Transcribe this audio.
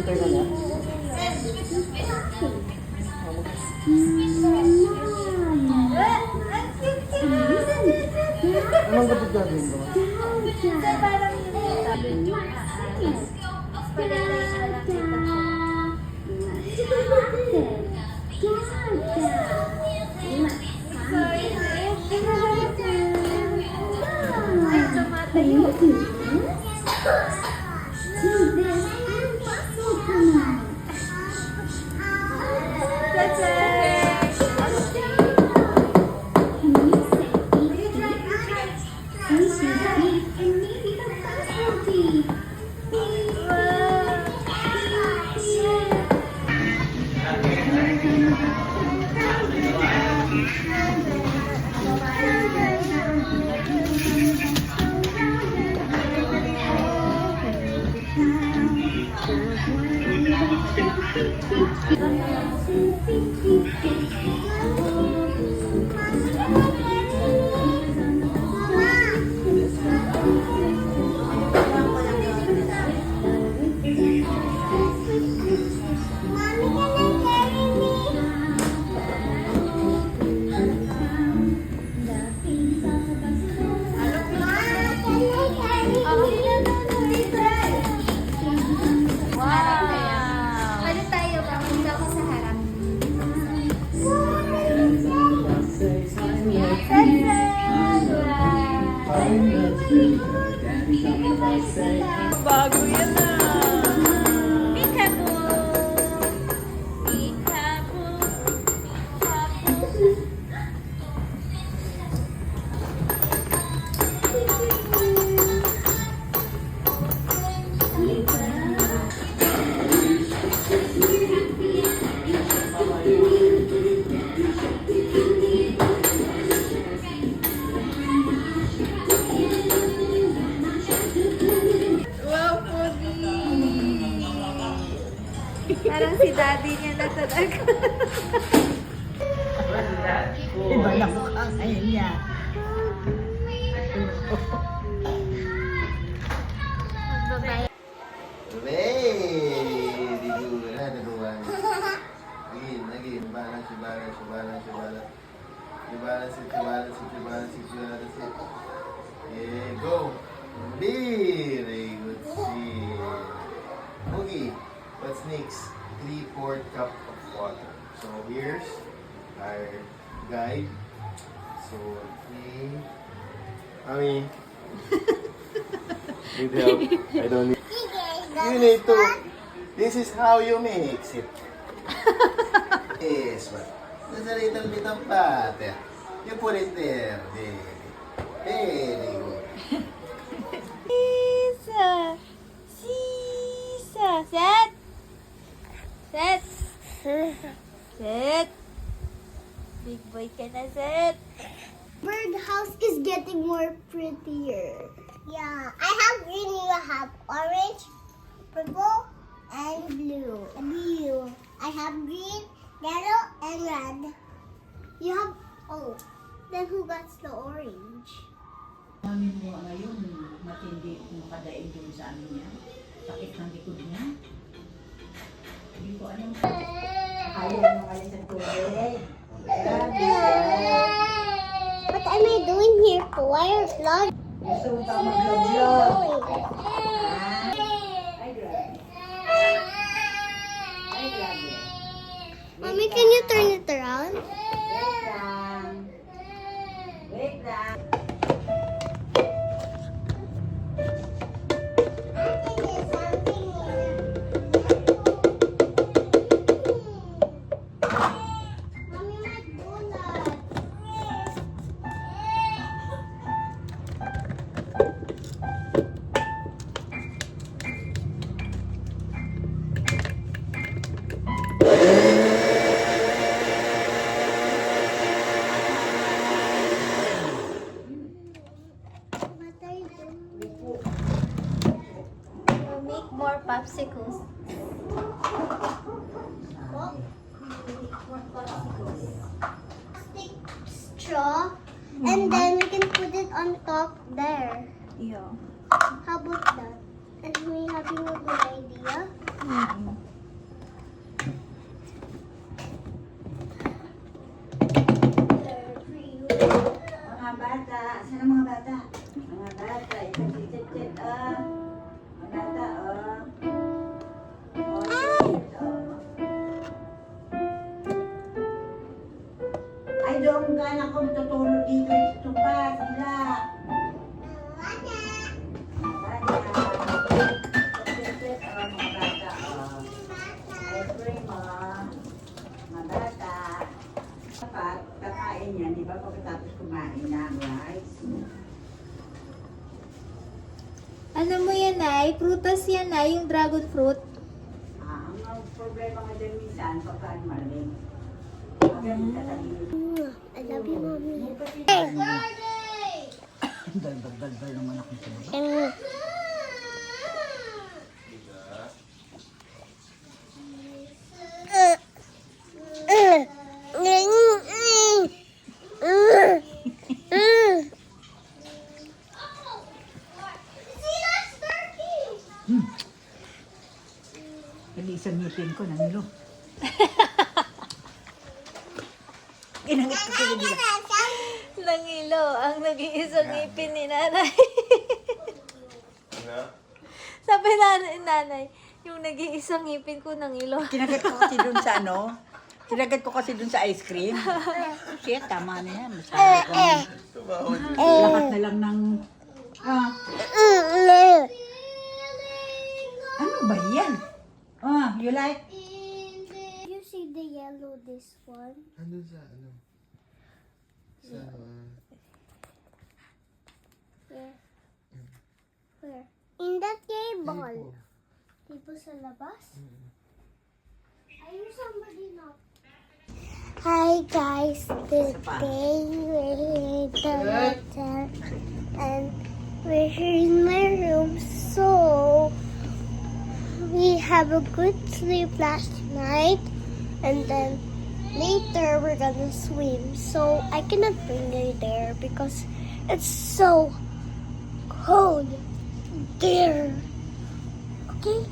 center na niya. Anong gabit gagawin mo? Parang bago yan na. Peekaboo. Peekaboo. Parang si daddy niya na talaga. Iba na mukha ngayon niya. Very good. Another one. Again. Balance it. You balance it. Yeah, go. Very good. Okay. What's next? 3/4 cup of water. So here's our guide. So Mommy. Need help? I don't need. You need to. This is how you mix it. Yes, but there's a little bit of butter. You put it there. Very good. Sisa. Set. Big boy ka na, Set. Bird house is getting more prettier. Yeah, I have green, you have orange, purple, and blue. I have green, yellow, and red. You have, then who got the orange? Namin mo ngayon, matindi kung padain doon sa ano niya. Sakit ng likod niya. Hindi ko alam. Ayaw mo kayo sa tubig. What am I doing here for? Lord? Gusto mo pa mag-vlog-vlog. Ay, grabe. Mommy, can you turn it around? Wait lang. More popsicles. Plastic straw, and then we can put it on top there. Yeah. How about that? And we having a good idea. Mga bata, saan ang mga bata? Mga bata, ito si Chet, Mga bata, Ay, doon ka na kung tutulog dito sa tupa, sila. Mga bata. Chet, mga bata, Ice cream, Mga bata. Dapat, kakain yan, di ba, pagkatapos kumain na, rice. Ano mo yan, Nay? Prutas yan, Nay, yung dragon fruit. Ang problema nga dyan minsan, pagkaan maling. Ganun tatabi. I love you, Mommy. Dal naman ako sa baba. Isang ngipin ko, nanilo. Ginangit ko sila nila. Nangilo, ang nag-iisang ngipin ni nanay. Na? Sabi nanay, yung nag-iisang ngipin ko nangilo. Kinagat ko kasi dun sa ano, kinagat ko kasi dun sa ice cream. Shit, tama na yan. Masabi ko. Lahat na lang ng... Ano ba yan? You like? You see the yellow, this one? Ano sa ano? Sa Yeah. Where? In that table. Table sa labas? Ayun, somebody knock. Hi guys, today we're in the hotel and we're here in my room, so we have a good sleep last night and then later we're gonna swim, so I cannot bring you there because it's so cold there. Okay?